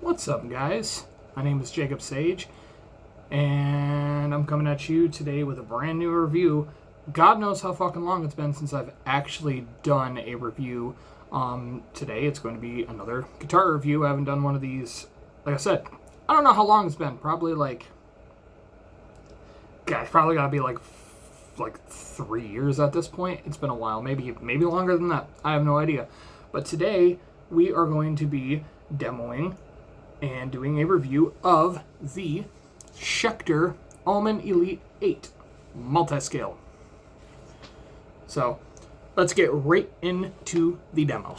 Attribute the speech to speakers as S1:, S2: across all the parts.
S1: What's up, guys? My name is Jacob Sage, and I'm coming at you today with a brand new review. God knows how fucking long it's been since I've actually done a review. Today it's going to be another guitar review. I haven't done one of these, like I said, I don't know how long it's been. Probably it's probably gotta be like 3 years at this point. It's been a while, maybe longer than that. I have no idea. But today we are going to be demoing and doing a review of the Schecter Omen Elite 8 multi-scale. So let's get right into the demo.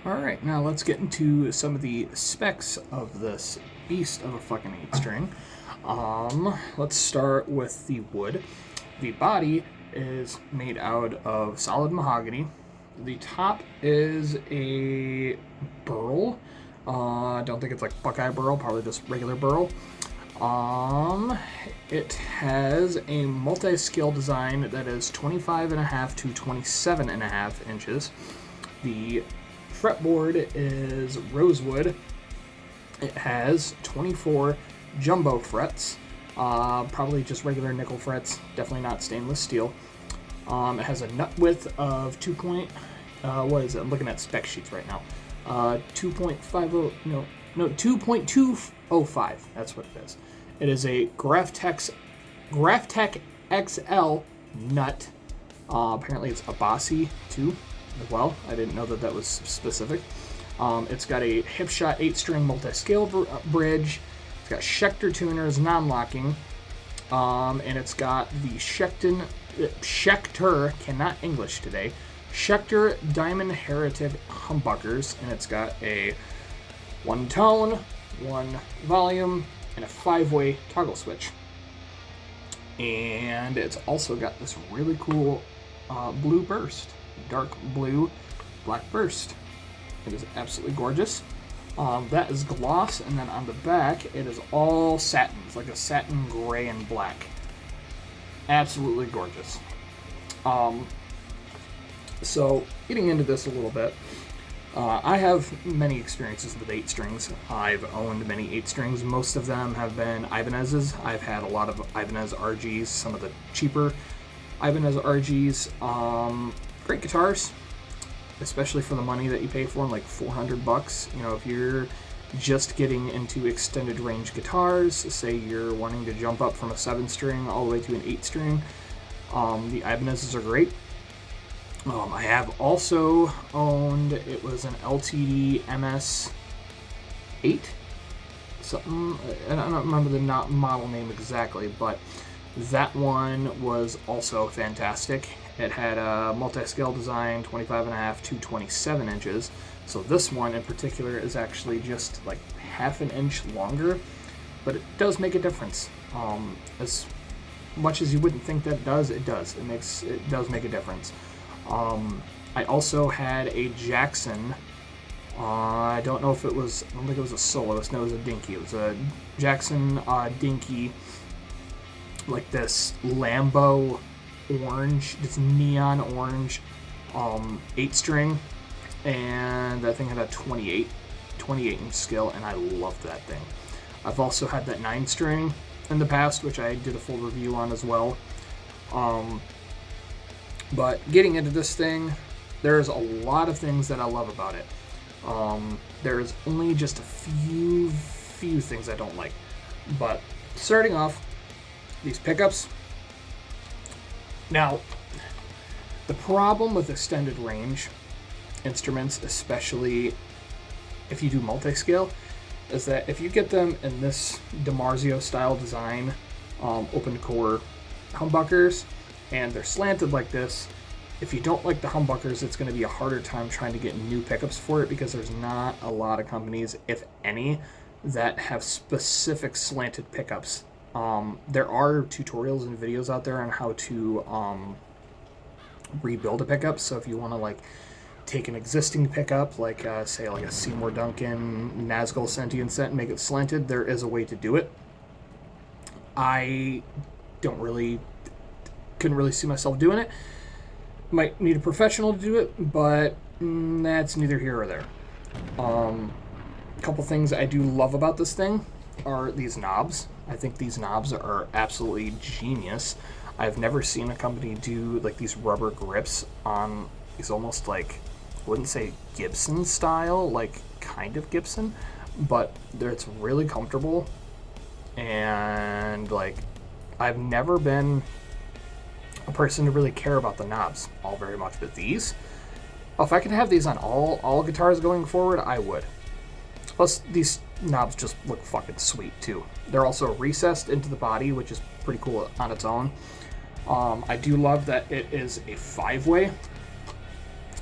S1: Alright, now let's get into some of the specs of this beast of a fucking 8-string. Let's start with the wood. The body is made out of solid mahogany. The top is a burl. I don't think it's like Buckeye burl, probably just regular burl. It has a multi-scale design that is 25.5 to 27.5 inches. The fretboard is rosewood. It has 24 jumbo frets, probably just regular nickel frets, definitely not stainless steel. It has a nut width of what is it? I'm looking at spec sheets right now. 2.205. That's what it is. It is a Graphtec XL nut. Apparently it's a Bossy too. Well, I didn't know that was specific. It's got a hip shot 8-string multi-scale bridge, It's got Schecter tuners, non-locking, and it's got the Schecter, cannot English today, Schecter Diamond Heritage humbuckers, and it's got a 1 tone, 1 volume, and a 5-way toggle switch. And it's also got this really cool blue burst, dark blue, black burst. It is absolutely gorgeous. That is gloss, and then on the back, it is all satins, like a satin gray and black. Absolutely gorgeous. So, getting into this a little bit, I have many experiences with 8 strings. I've owned many 8 strings. Most of them have been Ibanez's. I've had a lot of Ibanez RGs, some of the cheaper Ibanez RGs. Great guitars, especially for the money that you pay for them, like $400. You know, if you're just getting into extended range guitars, say you're wanting to jump up from a 7-string all the way to an 8-string, the Ibanez's are great. I have also owned, it was an LTD MS8, something, I don't remember the model name exactly, but that one was also fantastic. It had a multi-scale design, 25.5 to 27 inches. So this one in particular is actually just like half an inch longer, but it does make a difference. As much as you wouldn't think that does, it does. It does make a difference. I also had a Jackson. I don't think it was a soloist. No, it was a dinky. It was a Jackson dinky, like this Lambo orange, this neon orange 8-string, and that thing had a 28 inch scale, and I loved that thing. I've also had that 9-string in the past, which I did a full review on as well. But getting into this thing, there's a lot of things that I love about it. There's only just a few things I don't like. But starting off, these pickups. Now, the problem with extended range instruments, especially if you do multi-scale, is that if you get them in this DiMarzio style design, open core humbuckers, and they're slanted like this, if you don't like the humbuckers, it's going to be a harder time trying to get new pickups for it, because there's not a lot of companies, if any, that have specific slanted pickups. There are tutorials and videos out there on how to rebuild a pickup. So if you want to like take an existing pickup, like say like a Seymour Duncan Nazgul Sentient set, and make it slanted, there is a way to do it. I couldn't really see myself doing it. Might need a professional to do it, but that's neither here or there. A couple things I do love about this thing are these knobs. I think these knobs are absolutely genius. I've never seen a company do like these rubber grips on these, almost like, I wouldn't say Gibson style, like kind of Gibson, but it's really comfortable. And like, I've never been a person to really care about the knobs all very much, but these, if I could have these on all guitars going forward, I would. Plus, these knobs just look fucking sweet too. They're also recessed into the body, which is pretty cool on its own. I do love that it is a 5-way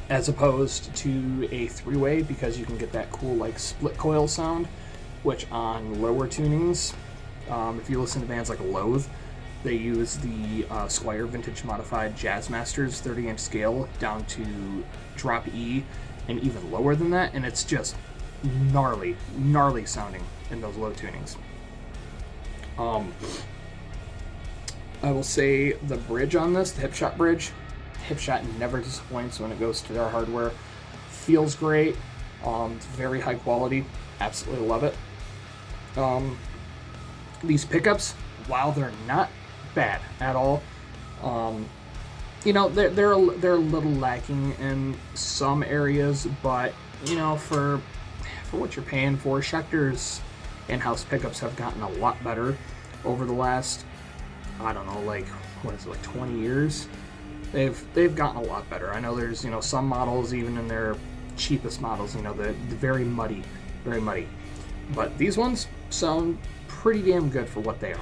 S1: as opposed to a 3-way, because you can get that cool like split coil sound, which on lower tunings, if you listen to bands like Loathe, they use the Squier Vintage Modified Jazzmasters 30-inch scale down to drop E and even lower than that, and it's just gnarly sounding in those low tunings. I will say the bridge on this, the Hipshot bridge, Hipshot never disappoints when it goes to their hardware. Feels great. It's very high quality. Absolutely love it. These pickups, while they're not bad at all, you know, they're a little lacking in some areas, but you know, for what you're paying for, Schecter's in-house pickups have gotten a lot better over the last, I don't know, like, what is it, like 20 years? They've gotten a lot better. I know there's, you know, some models, even in their cheapest models, you know, the very muddy. But these ones sound pretty damn good for what they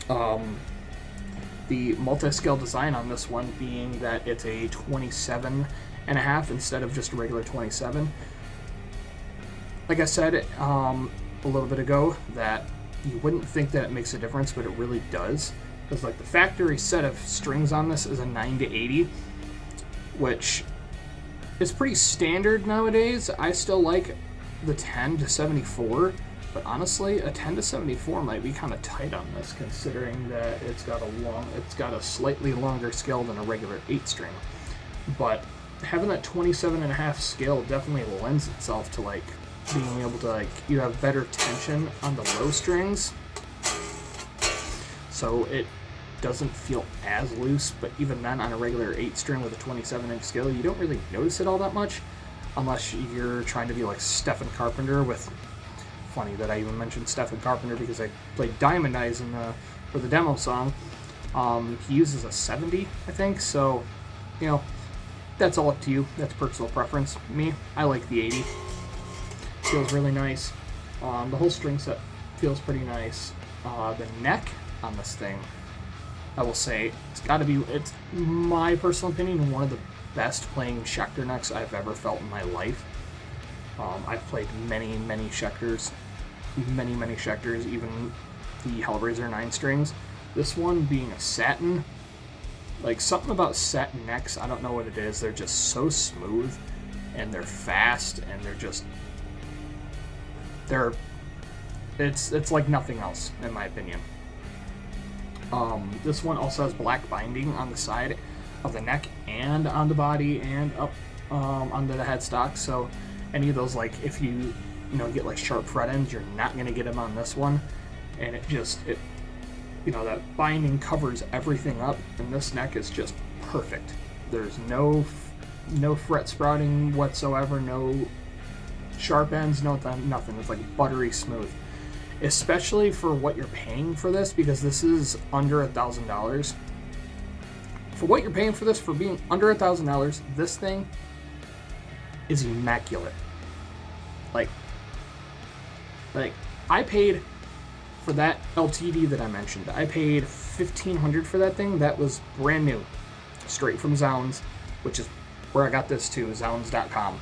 S1: are. The multi-scale design on this one being that it's a 27.5 instead of just a regular 27. Like I said a little bit ago, that you wouldn't think that it makes a difference, but it really does. Because like the factory set of strings on this is a 9 to 80, which is pretty standard nowadays. I still like the 10 to 74. But honestly, a 10 to 74 might be kind of tight on this, considering that it's got a slightly longer scale than a regular 8-string. But having that 27.5 scale definitely lends itself to like being able to like, you have better tension on the low strings, so it doesn't feel as loose. But even then, on a regular 8-string with a 27-inch scale, you don't really notice it all that much, unless you're trying to be like Stephen Carpenter with. Funny that I even mentioned Stephen Carpenter because I played Dimond Eyes for the demo song. He uses a 70, I think, so, you know, that's all up to you. That's personal preference. Me, I like the 80. Feels really nice. The whole string set feels pretty nice. The neck on this thing, I will say, it's my personal opinion, one of the best playing Schecter necks I've ever felt in my life. I've played many Schecters, even the Hellraiser 9-strings. This one being a satin, like something about satin necks, I don't know what it is, they're just so smooth, and they're fast, and it's like nothing else, in my opinion. This one also has black binding on the side of the neck, and on the body, and up under the headstock, so any of those, like, if you get like sharp fret ends, you're not going to get them on this one. And that binding covers everything up, and this neck is just perfect. There's no fret sprouting whatsoever, no sharp ends, nothing. It's like buttery smooth, especially for what you're paying for this, because this is under $1,000. For what you're paying for this, for being under $1,000, this thing is immaculate. Like, I paid for that LTD that I mentioned. I paid $1,500 for that thing. That was brand new, straight from Zounds, which is where I got this too, Zounds.com.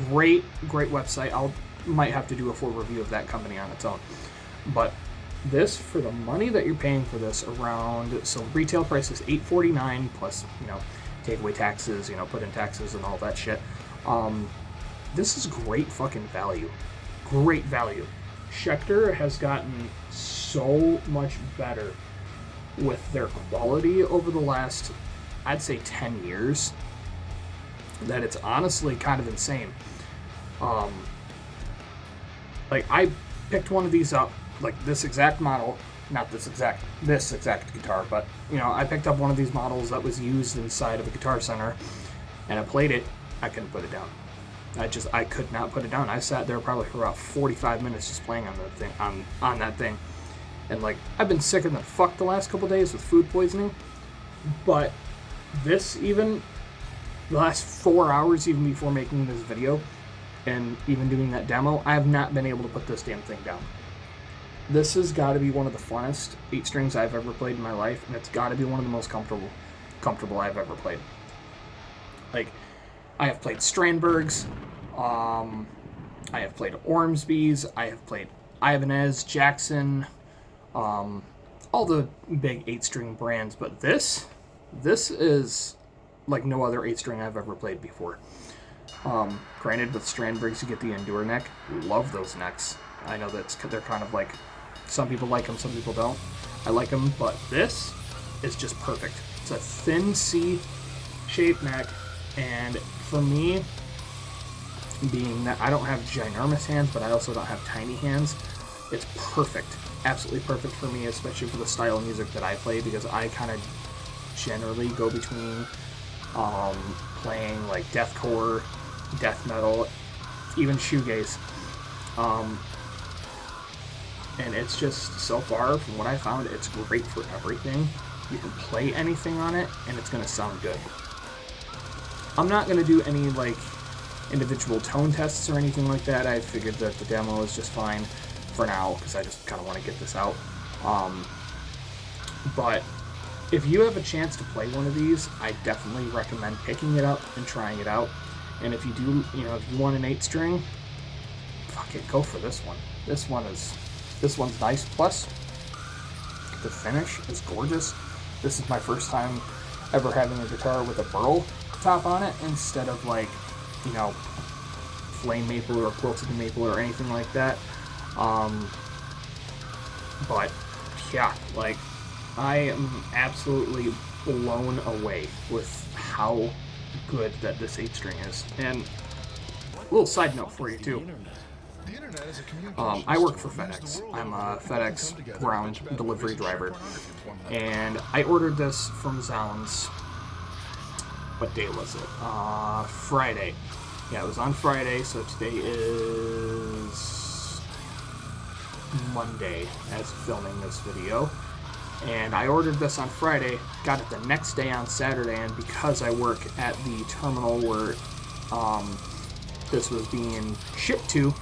S1: Great website. Might have to do a full review of that company on its own. But this, for the money that you're paying for this, so retail price is $849 plus, take away taxes, put in taxes and all that shit. This is great fucking value. Great value. Schecter has gotten so much better with their quality over the last, I'd say, 10 years, that it's honestly kind of insane. Like, I picked one of these up, like this exact model, not this exact guitar, but, I picked up one of these models that was used inside of a Guitar Center, and I played it. I couldn't put it down. I could not put it down. I sat there probably for about 45 minutes just playing on that thing, on that thing. And like, I've been sicker than fuck the last couple days with food poisoning, but this, even the last 4 hours, even before making this video and even doing that demo, I have not been able to put this damn thing down. This has got to be one of the funnest 8-strings I've ever played in my life, and it's got to be one of the most comfortable I've ever played. Like, I have played Strandbergs, I have played Ormsby's, I have played Ibanez, Jackson, all the big 8-string brands, but this is like no other 8-string I've ever played before. Granted, with Strandbergs you get the Endure neck. Love those necks. I know they're kind of like, some people like them, some people don't. I like them, but this is just perfect. It's a thin C-shaped neck, and for me, being that I don't have ginormous hands, but I also don't have tiny hands, it's perfect. Absolutely perfect for me, especially for the style of music that I play, because I kind of generally go between playing like deathcore, death metal, even shoegaze. And it's just, so far, from what I found, it's great for everything. You can play anything on it, and it's going to sound good. I'm not going to do any, like, individual tone tests or anything like that. I figured that the demo is just fine. for now, because I just kind of want to get this out. But if you have a chance to play one of these, I definitely recommend picking it up and trying it out. And if you do, if you want an 8-string, fuck it, go for this one. This one's nice. Plus, the finish is gorgeous. This is my first time ever having a guitar with a burl top on it instead of like, flame maple or quilted maple or anything like that. But yeah, like, I am absolutely blown away with how good that this 8-string is. And a little side note for you too. I work for FedEx. I'm a FedEx ground delivery driver. And I ordered this from Zounds. What day was it? Friday. Yeah, it was on Friday, so today is Monday as filming this video. And I ordered this on Friday, got it the next day on Saturday, and because I work at the terminal where this was being shipped to,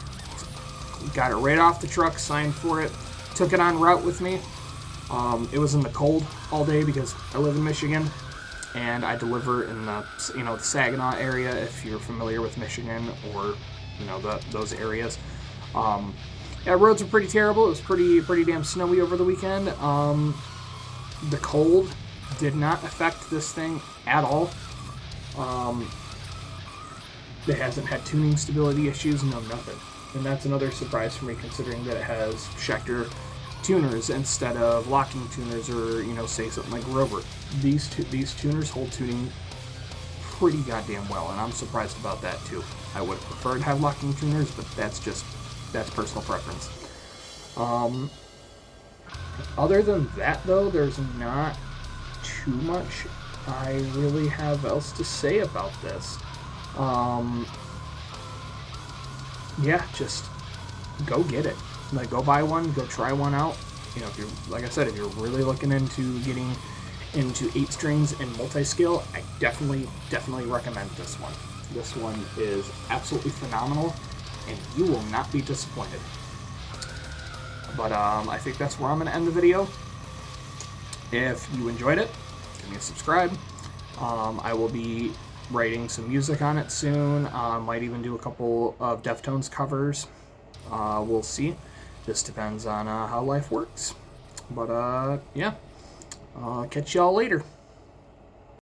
S1: got it right off the truck, signed for it, took it on route with me. It was in the cold all day because I live in Michigan, and I deliver in the the Saginaw area, if you're familiar with Michigan or those areas. Yeah, roads are pretty terrible. It was pretty damn snowy over the weekend. The cold did not affect this thing at all. It hasn't had tuning stability issues, no nothing. And that's another surprise for me, considering that it has Schecter tuners instead of locking tuners, or say something like Rover. These tuners hold tuning pretty goddamn well, and I'm surprised about that too. I would have preferred to have locking tuners, but that's personal preference. Other than that, though, there's not too much I really have else to say about this. Yeah, just go get it. Like, go buy one, go try one out. If you're, like I said, if you're really looking into getting into 8 strings and multi-scale, I definitely recommend this one. This one is absolutely phenomenal, and you will not be disappointed. But I think that's where I'm going to end the video. If you enjoyed it, give me a subscribe. I will be writing some music on it soon. Might even do a couple of Deftones covers. We'll see. This depends on how life works. But yeah, catch y'all later.